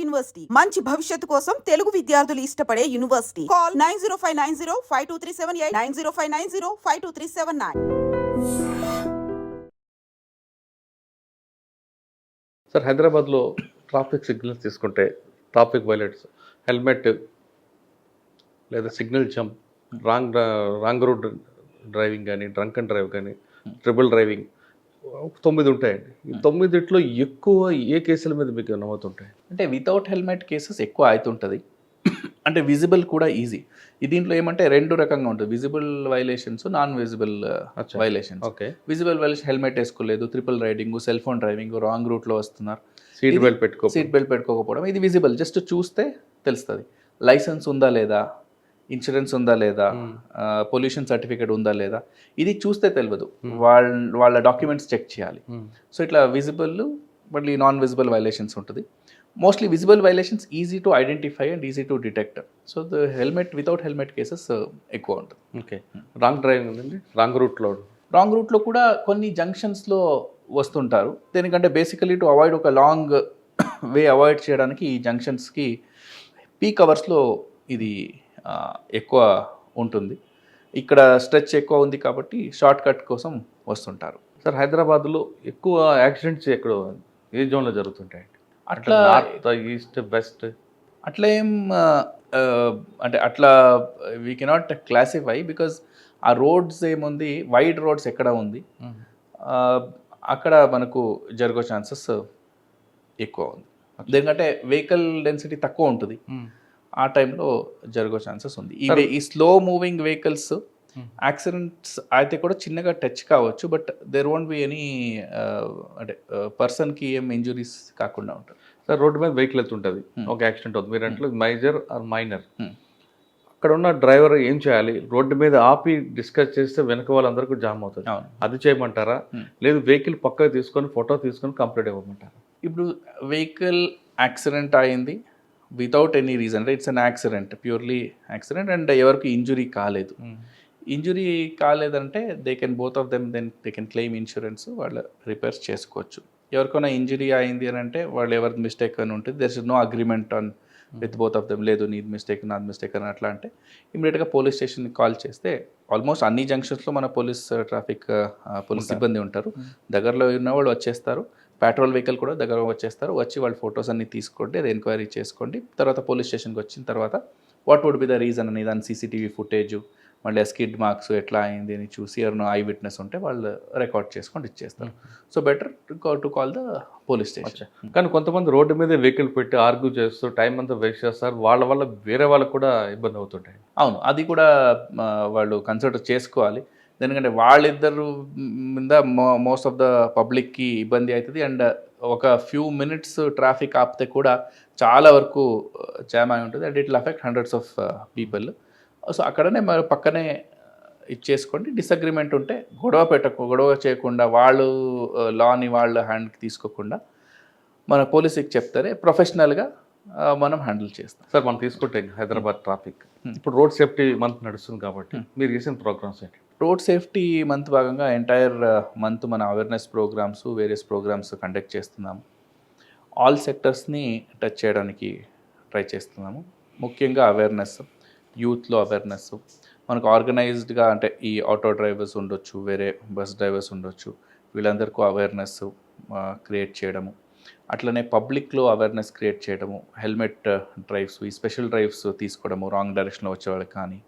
University మంచి భవిష్యత్తు కోసం తెలుగు విద్యార్థులు ఇష్టపడే యూనివర్సిటీ. కాల్ 9059052378 9059052379. సార్, హైదరాబాద్లో ట్రాఫిక్ సిగ్నల్స్ తీసుకుంటే ట్రాఫిక్ వైలేట్స్, హెల్మెట్ లేదా signal jump, wrong route driving కానీ, డ్రంక్ అండ్ డ్రైవ్ కానీ, ట్రిపుల్ డ్రైవింగ్ 9 ఉంటాయండి. ఈ 9 ఎక్కువ ఏ కేసుల మీద మీకు నమోతుంటాయి? అంటే వితౌట్ హెల్మెట్ కేసెస్ ఎక్కువ అవుతుంటుంది. అంటే విజిబుల్ కూడా ఈజీ. దీంట్లో ఏమంటే 2 రకంగా ఉంటుంది, visible violations, non visible violations. Okay. Visible violation helmet వేసుకోలేదు, triple riding, cell phone driving, wrong రూట్లో వస్తున్నారు, సీట్ బెల్ట్ పెట్టుకోకపోవడం, ఇది విజిబుల్. జస్ట్ చూస్తే తెలుస్తుంది. లైసెన్స్ ఉందా లేదా, ఇన్సూరెన్స్ ఉందా లేదా, పొల్యూషన్ సర్టిఫికేట్ ఉందా లేదా, ఇది చూస్తే తెలియదు. వాళ్ళ డాక్యుమెంట్స్ చెక్ చేయాలి. సో ఇట్లా విజిబుల్, మళ్ళీ నాన్ విజిబుల్ వైలేషన్స్ ఉంటుంది. Mostly visible violations easy to identify and easy to detect. So the helmet, without helmet cases ఎక్కువ ఉంటుంది. ఓకే. రాంగ్ డ్రైవింగ్ ఉందండి, రాంగ్ రూట్లో కూడా కొన్ని జంక్షన్స్లో వస్తుంటారు. దేనికంటే బేసికలీ టు అవాయిడ్ ఒక లాంగ్ వే అవాయిడ్ చేయడానికి ఈ జంక్షన్స్కి పీక్ అవర్స్లో ఇది ఎక్కువ ఉంటుంది. ఇక్కడ స్ట్రెచ్ ఎక్కువ ఉంది కాబట్టి షార్ట్ కట్ కోసం వస్తుంటారు. సార్, హైదరాబాద్లో ఎక్కువ యాక్సిడెంట్స్ ఎక్కడ, ఏ జోన్లో జరుగుతుంటాయండి? అట్లా నార్త్, ఈస్ట్, వెస్ట్ అట్లా ఏం అంటే అట్లా వీ కెనాట్ క్లాసిఫై, బికాజ్ ఆ రోడ్స్ ఏముంది, వైడ్ రోడ్స్ ఎక్కడ ఉంది అక్కడ మనకు జరిగే ఛాన్సెస్ ఎక్కువ ఉంది. ఎందుకంటే వెహికల్ డెన్సిటీ తక్కువ ఉంటుంది, ఆ టైంలో జరిగే ఛాన్సెస్ ఉంది. ఈ స్లో మూవింగ్ వెహికల్స్ యాక్సిడెంట్స్ అయితే కూడా చిన్నగా టచ్ కావచ్చు, but there won't be any అంటే పర్సన్కి ఏం ఇంజురీస్ కాకుండా ఉంటుంది. సార్, రోడ్డు మీద వెహికల్ వెళ్తుంటుంది, ఒక యాక్సిడెంట్ అవుతుంది, మీరు అంటే మేజర్ ఆర్ మైనర్, అక్కడ ఉన్న డ్రైవర్ ఏం చేయాలి? రోడ్డు మీద ఆపి డిస్కస్ చేస్తే వెనక వాళ్ళందరికీ జామ్ అవుతుంది, అది చేయమంటారా? లేదు వెహికల్ పక్కకు తీసుకొని ఫోటో తీసుకొని కంప్లీట్ ఇవ్వమంటారా? ఇప్పుడు వెహికల్ యాక్సిడెంట్ అయింది without any reason, it's an accident, purely accident, and ఎవరికి ఇంజురీ కాలేదు. ఇంజురీ కాలేదంటే both of them they can claim insurance, వాళ్ళు రిపేర్స్ చేసుకోవచ్చు. ఎవరికైనా ఇంజురీ అయింది అని అంటే వాళ్ళు ఎవరి మిస్టేక్ అని ఉంటుంది, there is no agreement on with both of them, లేదు నీది మిస్టేక్ నాది మిస్టేక్ అని అట్లా అంటే ఇమీడియట్గా పోలీస్ స్టేషన్కి కాల్ చేస్తే, ఆల్మోస్ట్ అన్ని జంక్షన్స్లో మన ట్రాఫిక్ పోలీస్ సిబ్బంది ఉంటారు, దగ్గరలో ఉన్న వాళ్ళు వచ్చేస్తారు. పెట్రోల్ వెహికల్ కూడా దగ్గర వచ్చేస్తారు, వచ్చి వాళ్ళ ఫొటోస్ అన్ని తీసుకోండి, అది ఎంక్వైరీ చేసుకోండి. తర్వాత పోలీస్ స్టేషన్కి వచ్చిన తర్వాత what would be the reason అని దాని సీసీటీవీ ఫుటేజ్, మళ్ళీ స్కిడ్ మార్క్స్ ఎట్లా అయింది అని చూసి, ఎవరినో ఐ విట్నెస్ ఉంటే వాళ్ళు రికార్డ్ చేసుకొని ఇచ్చేస్తారు. So better to call the police station. కానీ కొంతమంది రోడ్డు మీద వెహికల్ పెట్టి ఆర్గ్యూ చేస్తూ టైం అంతా వేస్ట్ చేస్తారు, వాళ్ళ వల్ల వేరే వాళ్ళకు కూడా ఇబ్బంది అవుతుంటాయి. అవును, అది కూడా వాళ్ళు కన్సిడర్ చేసుకోవాలి. ఎందుకంటే వాళ్ళిద్దరు మీద మోస్ట్ ఆఫ్ ద పబ్లిక్కి ఇబ్బంది అవుతుంది, అండ్ ఒక ఫ్యూ మినిట్స్ ట్రాఫిక్ ఆపితే కూడా చాలా వరకు జామ్ అయి ఉంటుంది, and it will affect hundreds of people. So అక్కడనే మరి పక్కనే ఇచ్చేసుకోండి. డిసగ్రిమెంట్ ఉంటే గొడవ చేయకుండా, వాళ్ళు లాని వాళ్ళ హ్యాండ్కి తీసుకోకుండా మన పోలీసుకి చెప్తారే ప్రొఫెషనల్గా మనం హ్యాండిల్ చేస్తాం. సార్, మనం తీసుకుంటే హైదరాబాద్ ట్రాఫిక్ ఇప్పుడు రోడ్ సేఫ్టీ మంత్ నడుస్తుంది కాబట్టి మీరు చేసిన ప్రోగ్రామ్స్ ఏంటి? రోడ్ సేఫ్టీ మంత్ భాగంగా ఎంటైర్ మంత్ మన awareness programmes, various programmes conduct చేస్తున్నాము. ఆల్ సెక్టర్స్ని టచ్ చేయడానికి ట్రై చేస్తున్నాము. ముఖ్యంగా అవేర్నెస్, యూత్లో అవేర్నెస్, మనకు ఆర్గనైజ్డ్గా అంటే ఈ ఆటో డ్రైవర్స్ ఉండొచ్చు, వేరే బస్ డ్రైవర్స్ ఉండొచ్చు, వీళ్ళందరికీ అవేర్నెస్ క్రియేట్ చేయడము. అట్లనే పబ్లిక్లో అవేర్నెస్ క్రియేట్ చేయడము, హెల్మెట్ డ్రైవ్స్, ఈ స్పెషల్ డ్రైవ్స్ తీసుకోవడము, రాంగ్ డైరెక్షన్లో వచ్చేవాళ్ళకి కానీ,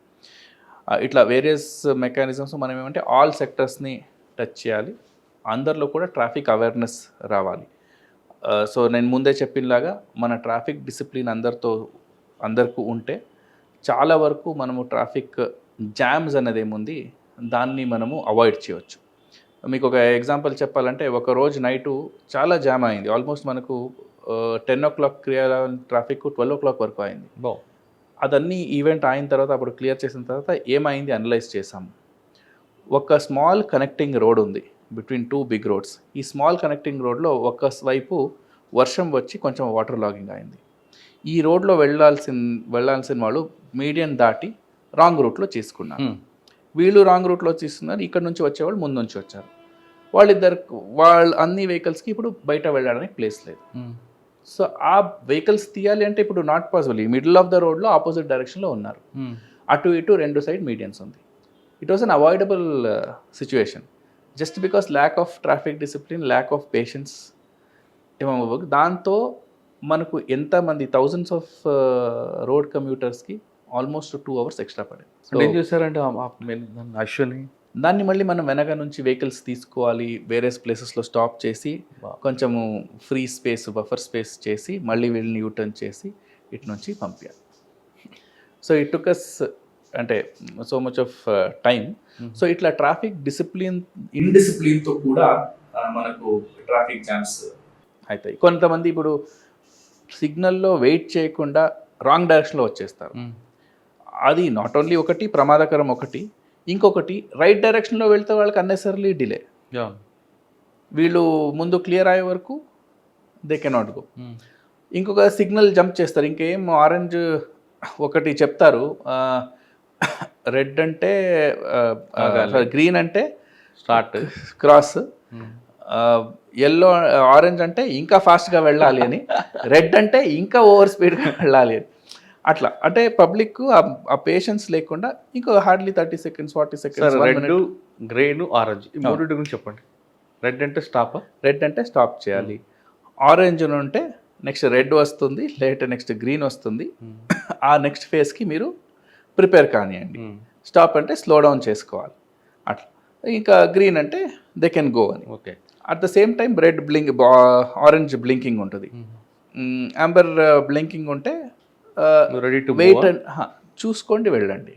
ఇట్లా వేరియస్ మెకానిజమ్స్ మనం ఏమంటే ఆల్ సెక్టర్స్ని టచ్ చేయాలి. అందరిలో కూడా ట్రాఫిక్ అవేర్నెస్ రావాలి. సో నేను ముందే చెప్పినలాగా మన ట్రాఫిక్ డిసిప్లిన్ అందరికీ ఉంటే చాలా వరకు మనము ట్రాఫిక్ జామ్స్ అనేది ఏముంది దాన్ని మనము అవాయిడ్ చేయవచ్చు. మీకు ఒక ఎగ్జాంపుల్ చెప్పాలంటే, ఒక రోజు నైటు చాలా జామ్ అయింది, ఆల్మోస్ట్ మనకు 10 o'clock ట్రాఫిక్ 12 o'clock వరకు అయింది. అదన్నీ ఈవెంట్ అయిన తర్వాత, అప్పుడు క్లియర్ చేసిన తర్వాత ఏమైంది అనలైజ్ చేసాము. ఒక స్మాల్ కనెక్టింగ్ రోడ్ ఉంది బిట్వీన్ 2 big roads. ఈ స్మాల్ కనెక్టింగ్ రోడ్లో ఒక వైపు వర్షం వచ్చి కొంచెం వాటర్ లాగింగ్ అయింది. ఈ రోడ్లో వెళ్ళాల్సిన వాళ్ళు మీడియం దాటి రాంగ్ రూట్లో చేసుకున్నారు. వీళ్ళు రాంగ్ రూట్లో తీసుకున్నారు, ఇక్కడ నుంచి వచ్చేవాళ్ళు ముందు నుంచి వచ్చారు. వాళ్ళ అన్ని వెహికల్స్కి ఇప్పుడు బయట వెళ్ళడానికి ప్లేస్ లేదు. సో ఆ వెహికల్స్ తీయాలి అంటే ఇప్పుడు నాట్ పాసిబుల్. ఈ మిడిల్ ఆఫ్ ద రోడ్లో ఆపోజిట్ డైరెక్షన్లో ఉన్నారు, అటు ఇటు 2 సైడ్ మీడియన్స్ ఉంది. It was unavoidable situation just because lack of traffic discipline, lack of patience ఏమవ్వదు. దాంతో మనకు ఎంతమంది థౌజండ్స్ ఆఫ్ రోడ్ కమ్యూటర్స్కి ఆల్మోస్ట్ 2 hours ఎక్స్ట్రా పడింది. ఏం చేశారంటే అశ్వని దాన్ని మళ్ళీ మనం వెనక నుంచి వెహికల్స్ తీసుకోవాలి, వేరే ప్లేసెస్లో స్టాప్ చేసి కొంచెము ఫ్రీ స్పేస్, బఫర్ స్పేస్ చేసి మళ్ళీ వీళ్ళని యూటర్న్ చేసి ఇటు నుంచి పంపించాలి. సో ఇట్ టుకస్ అంటే so much of time. So ఇట్లా ట్రాఫిక్ ఇండిసిప్లిన్తో కూడా మనకు ట్రాఫిక్ జామ్స్ అవుతాయి. కొంతమంది ఇప్పుడు సిగ్నల్లో వెయిట్ చేయకుండా రాంగ్ డైరెక్షన్లో వచ్చేస్తారు. అది నాట్ ఓన్లీ ఒకటి ప్రమాదకరం, ఇంకొకటి రైట్ డైరెక్షన్లో వెళ్తే వాళ్ళకి అన్నెసరీ డిలే. వీళ్ళు ముందు క్లియర్ అయ్యే వరకు దే కెనాట్ గో. ఇంకొక సిగ్నల్ జంప్ చేస్తారు, ఇంకేం ఆరెంజ్ ఒకటి చెప్తారు, రెడ్ అంటే గ్రీన్ అంటే స్టార్ట్ క్రాస్, ఎల్లో ఆరెంజ్ అంటే ఇంకా ఫాస్ట్గా వెళ్ళాలి అని, రెడ్ అంటే ఇంకా ఓవర్ స్పీడ్గా వెళ్ళాలి అని. అట్లా అంటే పబ్లిక్ ఆ పేషెన్స్ లేకుండా ఇంకో hardly 30 seconds 40 seconds. Red, green, orange ఈ మూడింటి గురించి చెప్పండి. రెడ్ అంటే స్టాప్, రెడ్ అంటే స్టాప్ చేయాలి. ఆరెంజ్ ఉంటే నెక్స్ట్ రెడ్ వస్తుంది, నెక్స్ట్ గ్రీన్ వస్తుంది. ఆ నెక్స్ట్ ఫేజ్కి మీరు ప్రిపేర్ కానివ్వండి. స్టాప్ అంటే స్లో డౌన్ చేసుకోవాలి అట్లా. ఇంకా గ్రీన్ అంటే దే కెన్ గో అని. Okay. At the same time red orange blinking ఉంటుంది, అంబర్ బ్లింకింగ్ ఉంటే రెడీ టు వెయిట్ చూసుకోండి వెళ్ళండి.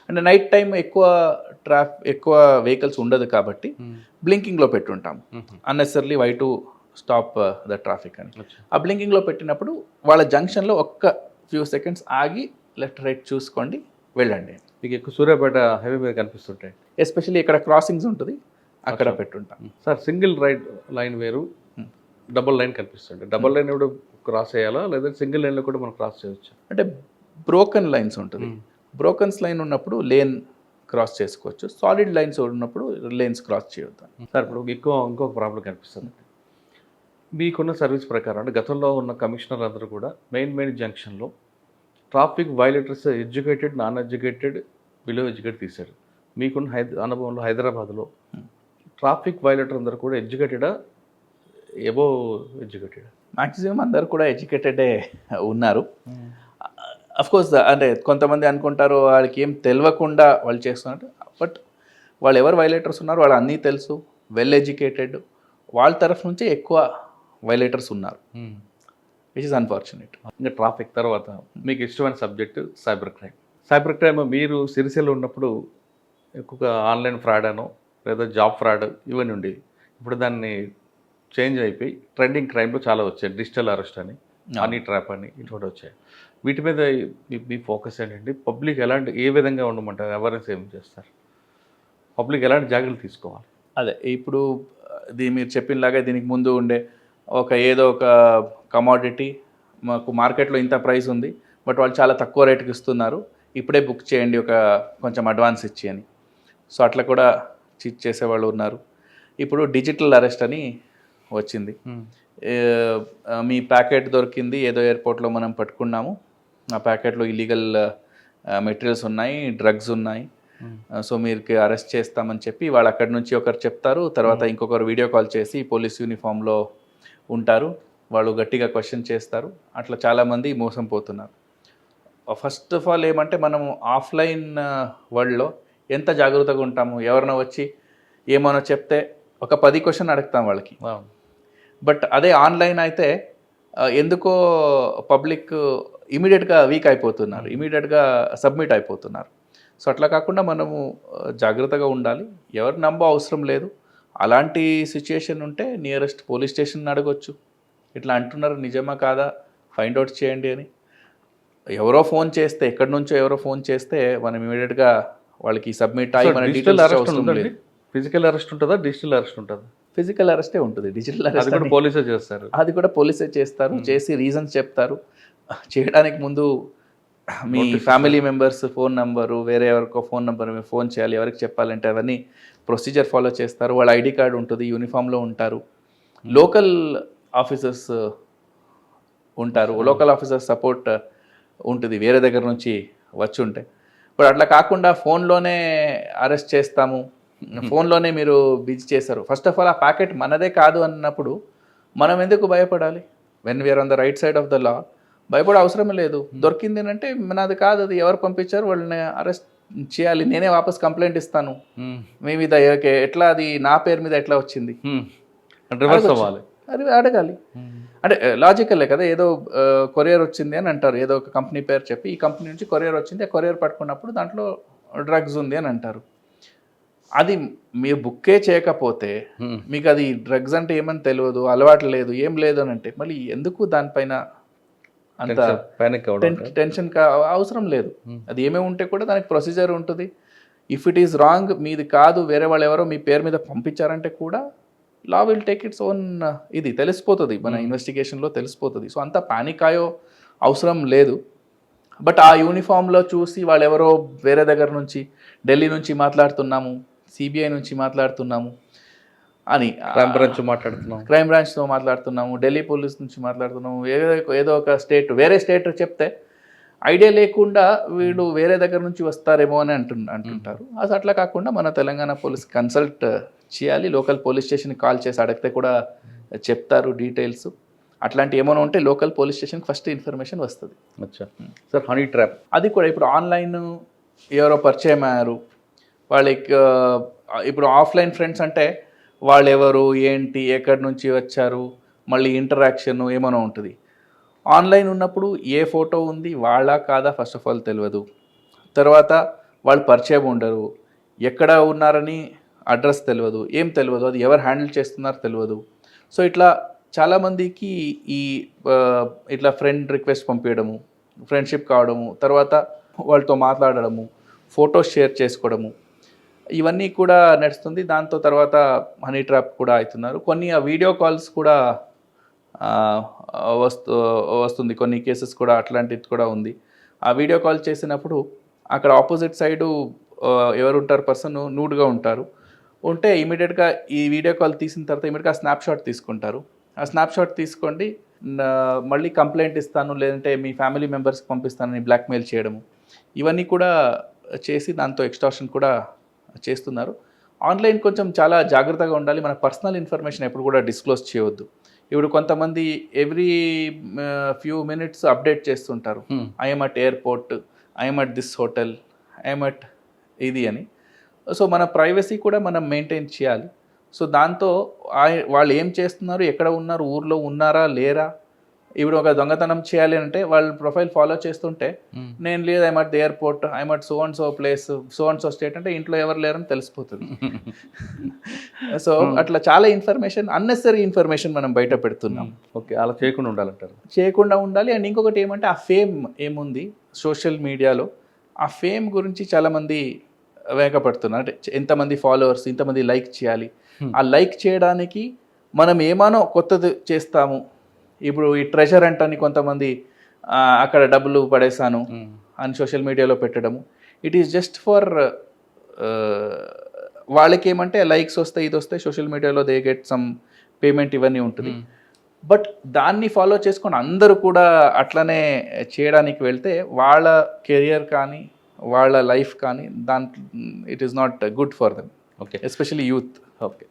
అంటే నైట్ టైం ఎక్కువ వెహికల్స్ ఉండదు కాబట్టి బ్లింకింగ్లో పెట్టుంటాము unnecessarily why to stop the traffic అని. ఆ బ్లింకింగ్లో పెట్టినప్పుడు వాళ్ళ జంక్షన్లో ఒక్క ఫ్యూ సెకండ్స్ ఆగి లెఫ్ట్ రైట్ చూసుకోండి వెళ్ళండి. మీకు ఎక్కువ సూర్యాపేట హైవే మీద కనిపిస్తుంటాయి, ఎస్పెషల్లీ ఇక్కడ క్రాసింగ్స్ ఉంటుంది అక్కడ పెట్టుంటాం. సార్ సింగిల్ రైట్ లైన్ వేరు, డబుల్ లైన్ కనిపిస్తుంది. డబుల్ లైన్ కూడా క్రాస్ చేయాలా లేదా సింగిల్ లైన్లో కూడా మనం క్రాస్ చేయవచ్చు? అంటే బ్రోకన్ లైన్స్ ఉంటుంది, బ్రోకన్స్ లైన్ ఉన్నప్పుడు లేన్ క్రాస్ చేసుకోవచ్చు, సాలిడ్ లైన్స్ ఉన్నప్పుడు లేన్స్ క్రాస్ చేయొద్దు. సార్ ఇప్పుడు ఇంకొక ప్రాబ్లం కనిపిస్తుంది. మీకున్న సర్వీస్ ప్రకారం అంటే గతంలో ఉన్న కమిషనర్ అందరూ కూడా మెయిన్ జంక్షన్లో traffic violators educated, non educated, below educated తీశారు. మీకున్న అనుభవంలో హైదరాబాద్లో ట్రాఫిక్ వైలేటర్ అందరూ కూడా ఎడ్యుకేటెడా, ఎబో ఎడ్యుకేటెడ్? మ్యాక్సిమం అందరు కూడా ఎడ్యుకేటెడే ఉన్నారు. అఫ్కోర్స్ అంటే కొంతమంది అనుకుంటారు వాళ్ళకి ఏం తెలియకుండా వాళ్ళు చేస్తున్నట్టు, బట్ వాళ్ళు ఎవరు వైలేటర్స్ ఉన్నారు వాళ్ళు అన్నీ తెలుసు, వెల్ ఎడ్యుకేటెడ్, వాళ్ళ తరఫు నుంచే ఎక్కువ వైలేటర్స్ ఉన్నారు, విచ్ ఇస్ అన్ఫార్చునేట్. ఇంకా ట్రాఫిక్ తర్వాత మీకు ఇష్టమైన subject cyber crime. Cyber crime మీరు సిరిసిల్ల ఉన్నప్పుడు ఎక్కువగా ఆన్లైన్ ఫ్రాడ్ అనో లేదా జాబ్ ఫ్రాడ్ ఇవన్నీ ఉండేవి. ఇప్పుడు దాన్ని చేంజ్ అయిపోయి ట్రెండింగ్ క్రైమ్లో చాలా వచ్చాయి, డిజిటల్ అరెస్ట్ అని, మనీ ట్రాప్ అని, ఇటువంటి వచ్చాయి. వీటి మీద మీ ఫోకస్ ఏంటండి? పబ్లిక్ ఏ విధంగా ఉండమంటారు? అవేర్నెస్ ఏం చేస్తారు? పబ్లిక్ ఎలాంటి జాగ్రత్తలు తీసుకోవాలి? అదే ఇప్పుడు మీరు చెప్పినలాగా దీనికి ముందు ఉండే ఏదో ఒక కమోడిటీ మాకు మార్కెట్లో ఇంత ప్రైస్ ఉంది, బట్ వాళ్ళు చాలా తక్కువ రేటుకి ఇస్తున్నారు, ఇప్పుడే బుక్ చేయండి కొంచెం అడ్వాన్స్ ఇచ్చి అని. సో అట్లా కూడా చీట్ చేసేవాళ్ళు ఉన్నారు. ఇప్పుడు డిజిటల్ అరెస్ట్ అని వచ్చింది. మీ ప్యాకెట్ దొరికింది, ఏదో ఎయిర్పోర్ట్లో మనం పట్టుకున్నాము, ఆ ప్యాకెట్లో ఇల్లీగల్ మెటీరియల్స్ ఉన్నాయి, డ్రగ్స్ ఉన్నాయి, సో మీరు అరెస్ట్ చేస్తామని చెప్పి వాళ్ళు అక్కడి నుంచి ఒకరు చెప్తారు, తర్వాత ఇంకొకరు వీడియో కాల్ చేసి పోలీస్ యూనిఫామ్లో ఉంటారు, వాళ్ళు గట్టిగా క్వశ్చన్ చేస్తారు. అట్లా చాలామంది మోసం పోతున్నారు. ఫస్ట్ ఆఫ్ ఆల్ ఏమంటే మనము ఆఫ్లైన్ వరల్డ్లో ఎంత జాగ్రత్తగా ఉంటాము, ఎవరైనా వచ్చి ఏమైనా చెప్తే ఒక 10 క్వశ్చన్ అడుగుతాం వాళ్ళకి. బట్ అదే ఆన్లైన్ అయితే ఎందుకో పబ్లిక్ ఇమీడియట్గా వీక్ అయిపోతున్నారు, ఇమీడియట్గా సబ్మిట్ అయిపోతున్నారు. సో అట్లా కాకుండా మనము జాగ్రత్తగా ఉండాలి, ఎవరు నమ్మ అవసరం లేదు. అలాంటి సిచ్యుయేషన్ ఉంటే నియరెస్ట్ పోలీస్ స్టేషన్ అడగొచ్చు, ఇట్లా అంటున్నారు నిజమా కాదా ఫైండ్ అవుట్ చేయండి అని. ఎవరో ఫోన్ చేస్తే, ఎక్కడి నుంచో ఎవరో ఫోన్ చేస్తే మనం ఇమీడియట్గా వాళ్ళకి సబ్మిట్ అయ్యి మన డీటెయిల్స్ అవసరం లేదు. ఫిజికల్ అరెస్ట్ ఉంటుందా, డిజిటల్ అరెస్ట్ ఉంటుందా? ఫిజికల్ అరెస్టే ఉంటుంది, డిజిటల్ అరెస్ట్ పోలీసే చేస్తారు. అది కూడా పోలీసే చేస్తారు, చేసి రీజన్స్ చెప్తారు. చేయడానికి ముందు మీ ఫ్యామిలీ మెంబర్స్ ఫోన్ నెంబరు, వేరే ఎవరికో ఫోన్ నెంబర్ మీరు ఫోన్ చేయాలి, ఎవరికి చెప్పాలంటే అవన్నీ ప్రొసీజర్ ఫాలో చేస్తారు. వాళ్ళ ఐడి కార్డు ఉంటుంది, యూనిఫామ్లో ఉంటారు. లోకల్ ఆఫీసర్స్ ఉంటారు, లోకల్ ఆఫీసర్ సపోర్ట్ ఉంటుంది వేరే దగ్గర నుంచి వచ్చి ఉంటే. ఇప్పుడు అట్లా కాకుండా ఫోన్లోనే అరెస్ట్ చేస్తాము, ఫోన్లోనే మీరు బిజీ చేశారు. ఫస్ట్ ఆఫ్ ఆల్ ఆ ప్యాకెట్ మనదే కాదు అన్నప్పుడు మనం ఎందుకు భయపడాలి? When we are on the right side of the law భయపడే అవసరం లేదు. దొరికింది అంటే నాది కాదు, అది ఎవరు పంపించారు వాళ్ళని అరెస్ట్ చేయాలి, నేనే వాపస్ కంప్లైంట్ ఇస్తాను మీ మీద, ఎట్లా అది నా పేరు మీద ఎట్లా వచ్చింది రివర్స్ అవ్వాలి, అది అడగాలి. అంటే లాజికల్లే కదా, ఏదో కొరియర్ వచ్చింది అని అంటారు, ఏదో ఒక కంపెనీ పేరు చెప్పి ఈ కంపెనీ నుంచి కొరియర్ వచ్చింది, ఆ కొరియర్ పట్టుకున్నప్పుడు దాంట్లో డ్రగ్స్ ఉంది అని అంటారు. అది మీరు బుక్కే చేయకపోతే మీకు అది డ్రగ్స్ అంటే ఏమని తెలియదు, అలవాటు లేదు, ఏం లేదు అని అంటే మళ్ళీ ఎందుకు దానిపైన అంత టెన్షన్ అవసరం లేదు. అది ఏమేమి ఉంటే కూడా దానికి ప్రొసీజర్ ఉంటుంది. ఇఫ్ ఇట్ ఈస్ రాంగ్, మీది కాదు, వేరే వాళ్ళు ఎవరో మీ పేరు మీద పంపించారంటే కూడా law will take its own, ఇది తెలిసిపోతుంది మన ఇన్వెస్టిగేషన్లో తెలిసిపోతుంది. సో అంత పానిక్ అయ్యో అవసరం లేదు. బట్ ఆ యూనిఫామ్లో చూసి వాళ్ళు ఎవరో వేరే దగ్గర నుంచి, ఢిల్లీ నుంచి మాట్లాడుతున్నాము, సిబిఐ నుంచి మాట్లాడుతున్నాము అని, క్రైమ్ బ్రాంచ్తో మాట్లాడుతున్నాము, ఢిల్లీ పోలీస్ నుంచి మాట్లాడుతున్నాము, ఏదో ఒక స్టేట్, వేరే స్టేట్ చెప్తే ఐడియా లేకుండా వీళ్ళు వేరే దగ్గర నుంచి వస్తారేమో అని అంటుంటారు. అసలు అట్లా కాకుండా మన తెలంగాణ పోలీస్ కన్సల్ట్ చేయాలి. లోకల్ పోలీస్ స్టేషన్కి కాల్ చేసి అడిగితే కూడా చెప్తారు డీటెయిల్స్. అట్లాంటి ఏమైనా ఉంటే లోకల్ పోలీస్ స్టేషన్కి ఫస్ట్ ఇన్ఫర్మేషన్ వస్తుంది. సార్ హనీ ట్రాప్ అది కూడా ఇప్పుడు ఆన్లైన్ ఎవరో పరిచయం అయ్యారు వాళ్ళకి, ఇప్పుడు ఆఫ్లైన్ ఫ్రెండ్స్ అంటే వాళ్ళు ఎవరు ఏంటి, ఎక్కడి నుంచి వచ్చారు, మళ్ళీ ఇంటరాక్షన్ ఏమైనా ఉంటుంది. ఆన్లైన్ ఉన్నప్పుడు ఏ ఫోటో ఉంది వాళ్ళ కాదా ఫస్ట్ ఆఫ్ ఆల్ తెలియదు, తర్వాత వాళ్ళు పరిచయం ఉండరు, ఎక్కడ ఉన్నారని అడ్రస్ తెలియదు, ఏం తెలియదు, అది ఎవరు హ్యాండిల్ చేస్తున్నారో తెలియదు. సో ఇట్లా చాలామందికి ఈ ఇట్లా ఫ్రెండ్ రిక్వెస్ట్ పంపించడము, ఫ్రెండ్షిప్ కావడము, తర్వాత వాళ్ళతో మాట్లాడడము, ఫొటోస్ షేర్ చేసుకోవడము, ఇవన్నీ కూడా నడుస్తుంది. దాంతో తర్వాత హనీ ట్రాప్ కూడా అవుతున్నారు. కొన్ని ఆ వీడియో కాల్స్ కూడా వస్తుంది, కొన్ని కేసెస్ కూడా అట్లాంటిది కూడా ఉంది. ఆ వీడియో కాల్ చేసినప్పుడు అక్కడ ఆపోజిట్ సైడు ఎవరుంటారు, పర్సన్ నూడ్గా ఉంటారు, ఉంటే ఇమీడియట్గా ఈ వీడియో కాల్ తీసిన తర్వాత ఇమీడియట్గా స్నాప్షాట్ తీసుకుంటారు. ఆ స్నాప్షాట్ తీసుకోండి, మళ్ళీ కంప్లైంట్ ఇస్తాను, లేదంటే మీ ఫ్యామిలీ మెంబర్స్కి పంపిస్తానని బ్లాక్మెయిల్ చేయడము, ఇవన్నీ కూడా చేసి దాంతో ఎక్స్టార్షన్ కూడా చేస్తున్నారు. ఆన్లైన్ కొంచెం చాలా జాగ్రత్తగా ఉండాలి. మన పర్సనల్ ఇన్ఫర్మేషన్ ఎప్పుడు కూడా డిస్క్లోజ్ చేయవద్దు. ఇప్పుడు కొంతమంది ఎవ్రీ ఫ్యూ మినిట్స్ అప్డేట్ చేస్తుంటారు, I'm at airport, I'm at this hotel, I'm at ఇది అని. సో మన ప్రైవసీ కూడా మనం మెయింటైన్ చేయాలి. సో దాంతో వాళ్ళు ఏం చేస్తున్నారు, ఎక్కడ ఉన్నారు, ఊర్లో ఉన్నారా లేరా, ఇప్పుడు ఒక దొంగతనం చేయాలి అంటే వాళ్ళ ప్రొఫైల్ ఫాలో చేస్తుంటే నేను లేదు, I'm at the airport, I'm at so and so place, so and so state అంటే ఇంట్లో ఎవరు లేరని తెలిసిపోతుంది. సో అట్లా చాలా ఇన్ఫర్మేషన్, అన్నెసరీ ఇన్ఫర్మేషన్ మనం బయట పెడుతున్నాం. ఓకే, అలా చేయకుండా ఉండాలంటారు. చేయకుండా ఉండాలి. అండ్ ఇంకొకటి ఏమంటే ఆ ఫేమ్ ఏముంది సోషల్ మీడియాలో, ఆ ఫేమ్ గురించి చాలామంది వేగపడుతున్నారు. అంటే ఎంతమంది ఫాలోవర్స్, ఇంతమంది లైక్ చేయాలి, ఆ లైక్ చేయడానికి మనం ఏమానో కొత్తది చేస్తాము. ఇప్పుడు ఈ ట్రెజర్ అంటని కొంతమంది అక్కడ డబ్బులు పడేసాను అని సోషల్ మీడియాలో పెట్టడము, ఇట్ ఈస్ జస్ట్ ఫర్ వాళ్ళకి ఏమంటే లైక్స్ వస్తాయి, ఇది వస్తాయి, సోషల్ మీడియాలో దే గెట్ సమ్ పేమెంట్, ఇవన్నీ ఉంటుంది. బట్ దాన్ని ఫాలో చేసుకొని అందరూ కూడా అట్లనే చేయడానికి వెళ్తే వాళ్ళ కెరియర్ కానీ వాళ్ళ లైఫ్ కానీ దాంట్లో it is not good for them. Okay, especially youth. Okay.